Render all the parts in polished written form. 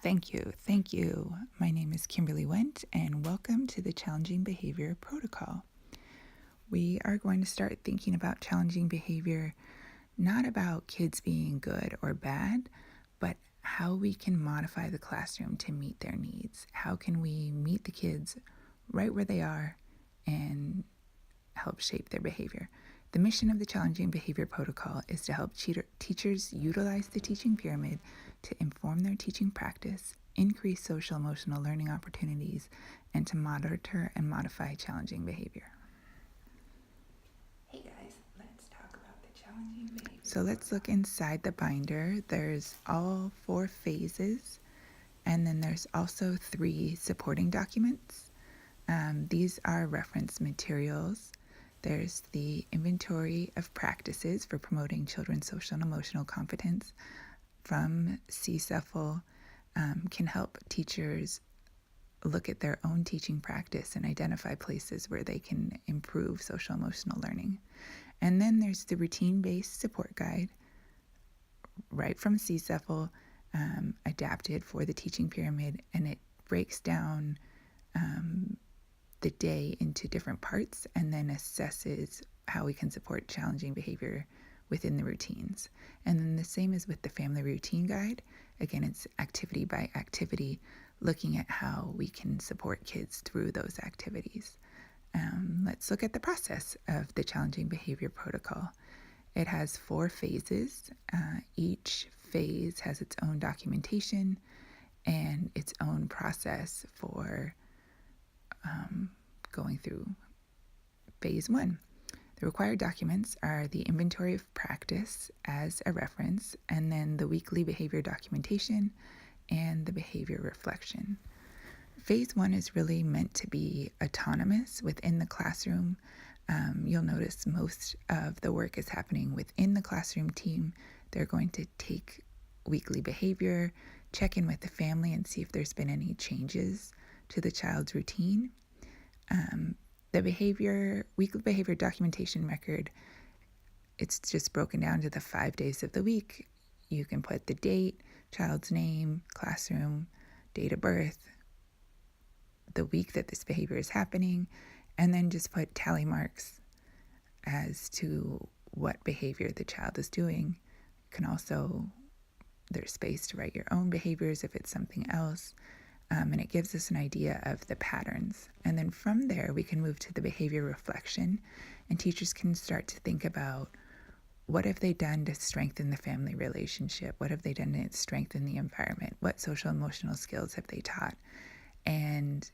Thank you. Thank you. My name is Kimberly Wendt, and welcome to the Challenging Behavior Protocol. We are going to start thinking about challenging behavior, not about kids being good or bad, but how we can modify the classroom to meet their needs. How can we meet the kids right where they are and help shape their behavior? The mission of the Challenging Behavior Protocol is to help teachers utilize the teaching pyramid to inform their teaching practice, increase social emotional learning opportunities, and to monitor and modify challenging behavior. Hey guys, let's talk about the challenging behavior. So let's look inside the binder. There's all 4 phases, and then there's also 3 supporting documents. These are reference materials. There's the inventory of practices for promoting children's social and emotional competence from CSEFL, can help teachers look at their own teaching practice and identify places where they can improve social emotional learning. And then there's the routine-based support guide, right from CSEFL, adapted for the teaching pyramid, and it breaks down the day into different parts and then assesses how we can support challenging behavior within the routines. And then the same is with the family routine guide. Again, it's activity by activity, looking at how we can support kids through those activities. Let's look at the process of the challenging behavior protocol. It has 4 phases. Each phase has its own documentation and its own process for going through phase 1. The required documents are the inventory of practice as a reference, and then the weekly behavior documentation and the behavior reflection. Phase 1 is really meant to be autonomous within the classroom. You'll notice most of the work is happening within the classroom team. They're going to take weekly behavior, check in with the family and see if there's been any changes to the child's routine. The weekly behavior documentation record, it's just broken down to the 5 days of the week. You can put the date, child's name, classroom, date of birth, the week that this behavior is happening, and then just put tally marks as to what behavior the child is doing. You can also, there's space to write your own behaviors if it's something else. And it gives us an idea of the patterns. And then from there, we can move to the behavior reflection, and teachers can start to think about what have they done to strengthen the family relationship? What have they done to strengthen the environment? What social emotional skills have they taught? And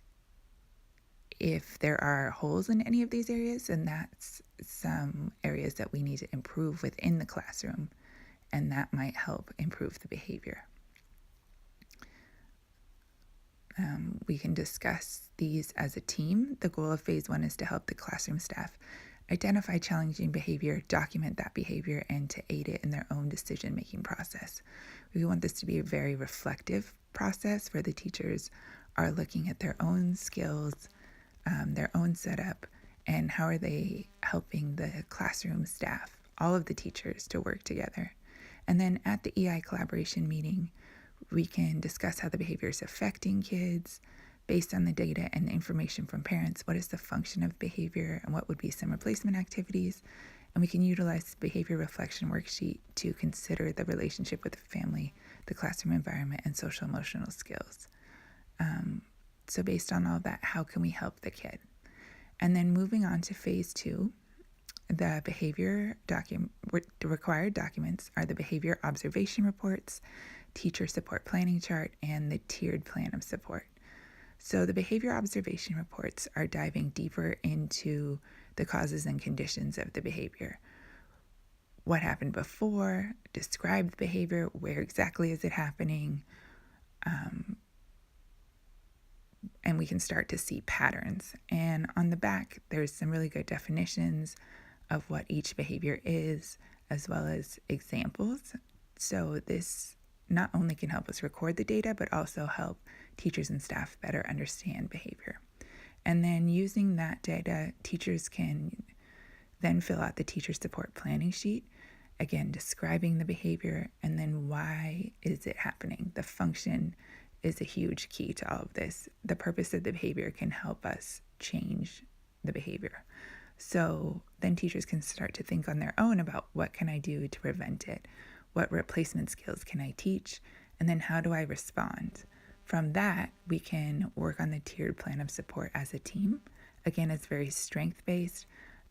if there are holes in any of these areas, then that's some areas that we need to improve within the classroom, and that might help improve the behavior. We can discuss these as a team. The goal of phase 1 is to help the classroom staff identify challenging behavior, document that behavior, and to aid it in their own decision-making process. We want this to be a very reflective process where the teachers are looking at their own skills, their own setup, and how are they helping the classroom staff, all of the teachers, to work together. And then at the EI collaboration meeting, we can discuss how the behavior is affecting kids based on the data and the information from parents. What is the function of behavior and what would be some replacement activities? And we can utilize the behavior reflection worksheet to consider the relationship with the family, the classroom environment, and social emotional skills. So based on all that, how can we help the kid? And then moving on to phase 2, the required documents are the behavior observation reports, teacher support planning chart, and the tiered plan of support. So the behavior observation reports are diving deeper into the causes and conditions of the behavior. What happened before, describe the behavior, where exactly is it happening, and we can start to see patterns. And on the back, there's some really good definitions of what each behavior is, as well as examples. So this not only can help us record the data, but also help teachers and staff better understand behavior. And then using that data, teachers can then fill out the teacher support planning sheet, again, describing the behavior and then why is it happening, the function is a huge key to all of this. The purpose of the behavior can help us change the behavior. So then teachers can start to think on their own about what can I do to prevent it? What replacement skills can I teach? And then how do I respond? From that, we can work on the tiered plan of support as a team. Again, it's very strength-based.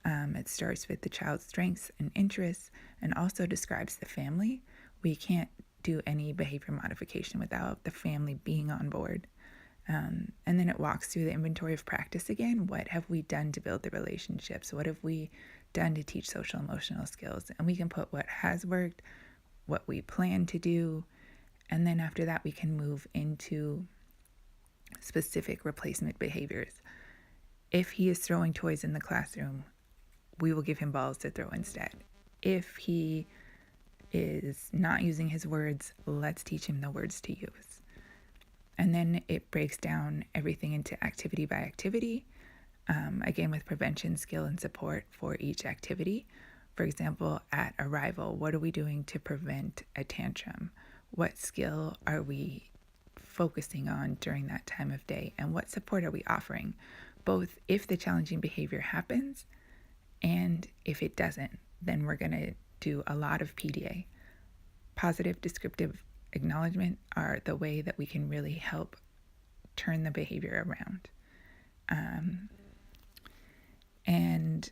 It starts with the child's strengths and interests and also describes the family. We can't do any behavior modification without the family being on board. And then it walks through the inventory of practice again. What have we done to build the relationships? What have we done to teach social emotional skills? And we can put what has worked, what we plan to do, and then after that we can move into specific replacement behaviors. If he is throwing toys in the classroom, we will give him balls to throw instead. If he is not using his words, let's teach him the words to use. And then it breaks down everything into activity by activity, again with prevention, skill, and support for each activity. For example, at arrival, what are we doing to prevent a tantrum? What skill are we focusing on during that time of day? And what support are we offering, both if the challenging behavior happens and if it doesn't? Then we're going to do a lot of PDA. Positive descriptive acknowledgement are the way that we can really help turn the behavior around. And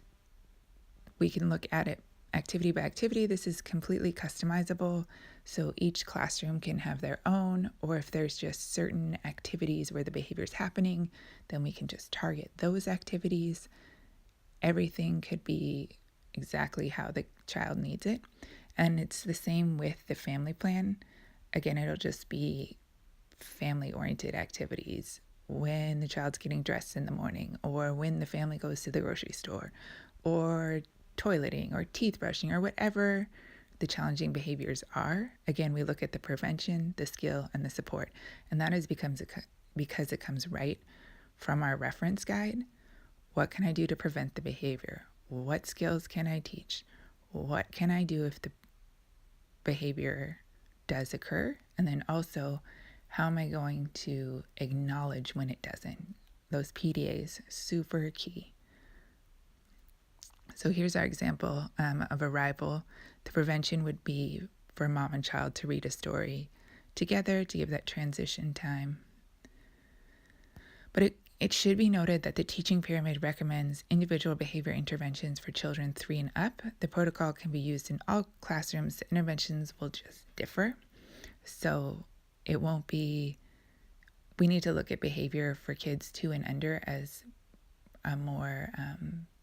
we can look at it activity by activity. This is completely customizable, so each classroom can have their own, or if there's just certain activities where the behavior is happening, then we can just target those activities. Everything could be exactly how the child needs it. And it's the same with the family plan. Again, it'll just be family-oriented activities when the child's getting dressed in the morning, or when the family goes to the grocery store, or toileting, or teeth brushing, or whatever the challenging behaviors are. Again, we look at the prevention, the skill, and the support. And that is because it comes right from our reference guide. What can I do to prevent the behavior? What skills can I teach? What can I do if the behavior does occur? And then also, how am I going to acknowledge when it doesn't? Those PDAs, super key. So here's our example of arrival. The prevention would be for mom and child to read a story together to give that transition time. But it should be noted that the teaching pyramid recommends individual behavior interventions for children 3 and up. The protocol can be used in all classrooms. The interventions will just differ. So it won't be, we need to look at behavior for kids 2 and under as a more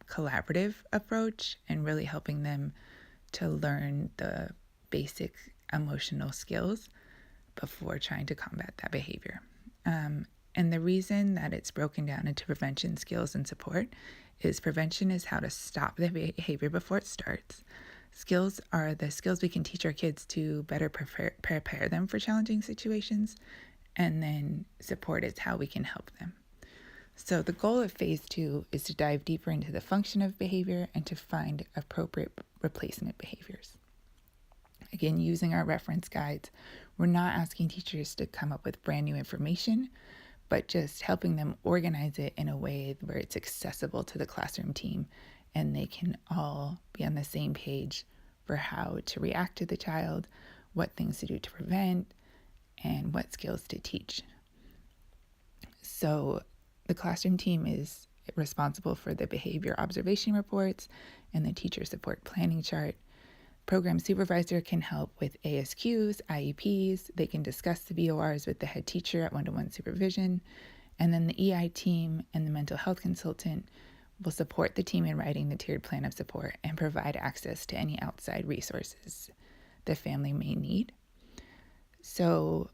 collaborative approach and really helping them to learn the basic emotional skills before trying to combat that behavior. And the reason that it's broken down into prevention, skills, and support is prevention is how to stop the behavior before it starts. Skills are the skills we can teach our kids to better prepare them for challenging situations. And then support is how we can help them. So the goal of phase 2 is to dive deeper into the function of behavior and to find appropriate replacement behaviors. Again, using our reference guides, we're not asking teachers to come up with brand new information, but just helping them organize it in a way where it's accessible to the classroom team and they can all be on the same page for how to react to the child, what things to do to prevent, and what skills to teach. So the classroom team is responsible for the behavior observation reports and the teacher support planning chart. Program supervisor can help with ASQs, IEPs. They can discuss the BORs with the head teacher at one-to-one supervision. And then the EI team and the mental health consultant will support the team in writing the tiered plan of support and provide access to any outside resources the family may need. So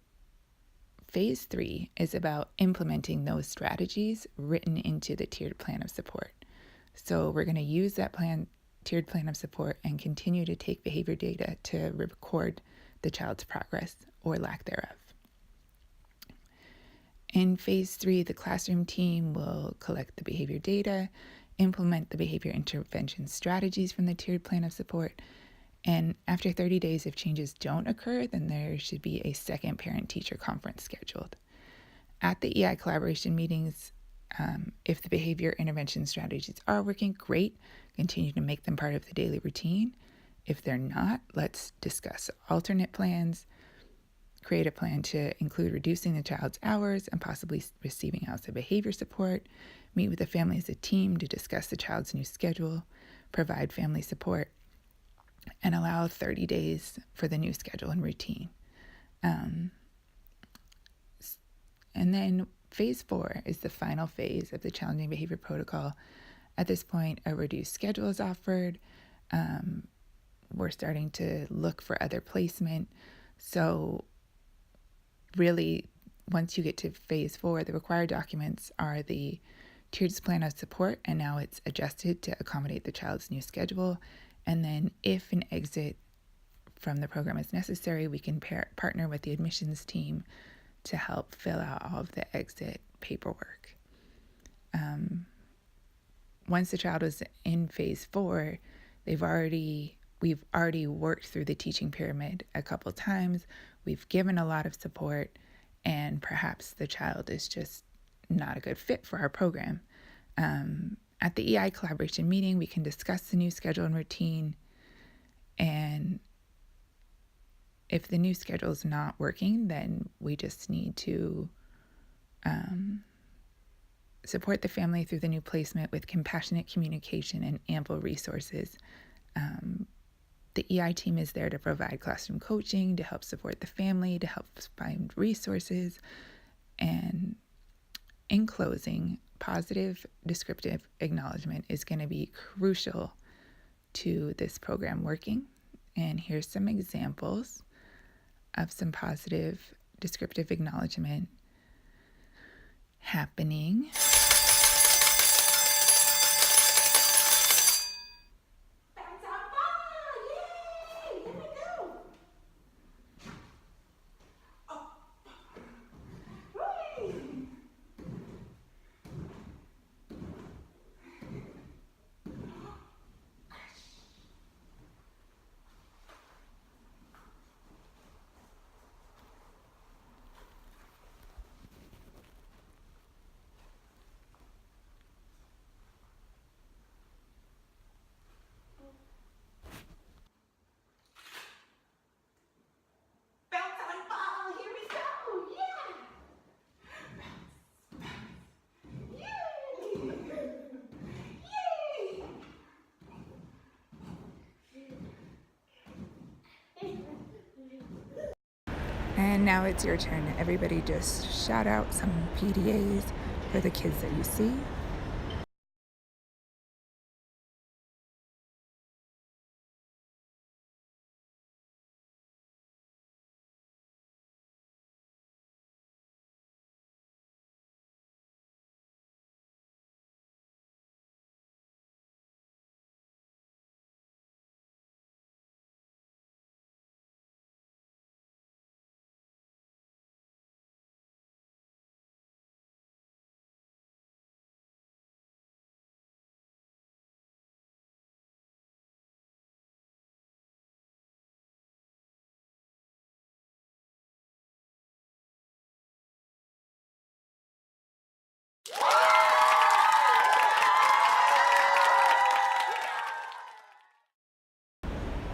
phase 3 is about implementing those strategies written into the tiered plan of support. So we're going to use that tiered plan of support and continue to take behavior data to record the child's progress or lack thereof. In phase 3, the classroom team will collect the behavior data, implement the behavior intervention strategies from the tiered plan of support, and after 30 days, if changes don't occur, then there should be a second parent-teacher conference scheduled. At the EI collaboration meetings, if the behavior intervention strategies are working, great. Continue to make them part of the daily routine. If they're not, let's discuss alternate plans. Create a plan to include reducing the child's hours and possibly receiving outside behavior support. Meet with the family as a team to discuss the child's new schedule. Provide family support. And allow 30 days for the new schedule and routine. And then phase 4 is the final phase of the challenging behavior protocol. At this point, a reduced schedule is offered. We're starting to look for other placement. So really, once you get to phase 4, the required documents are the tiered plan of support, and now it's adjusted to accommodate the child's new schedule. And then if an exit from the program is necessary, we can partner with the admissions team to help fill out all of the exit paperwork. Once the child is in phase 4, we've already worked through the teaching pyramid a couple times. We've given a lot of support, and perhaps the child is just not a good fit for our program. At the EI collaboration meeting, we can discuss the new schedule and routine, and if the new schedule is not working, then we just need to support the family through the new placement with compassionate communication and ample resources. The EI team is there to provide classroom coaching, to help support the family, to help find resources. And in closing, positive descriptive acknowledgement is going to be crucial to this program working. And here's some examples of some positive descriptive acknowledgement happening. And now it's your turn. Everybody just shout out some PDAs for the kids that you see.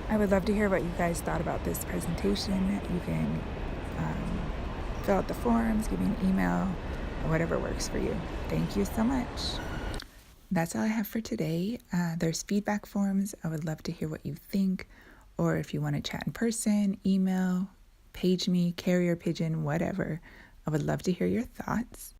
I would love to hear what you guys thought about this presentation. You can fill out the forms, give me an email, whatever works for you. Thank you so much. That's all I have for today. There's feedback forms. I would love to hear what you think, or if you want to chat in person, email, page me, carrier pigeon, whatever. I would love to hear your thoughts.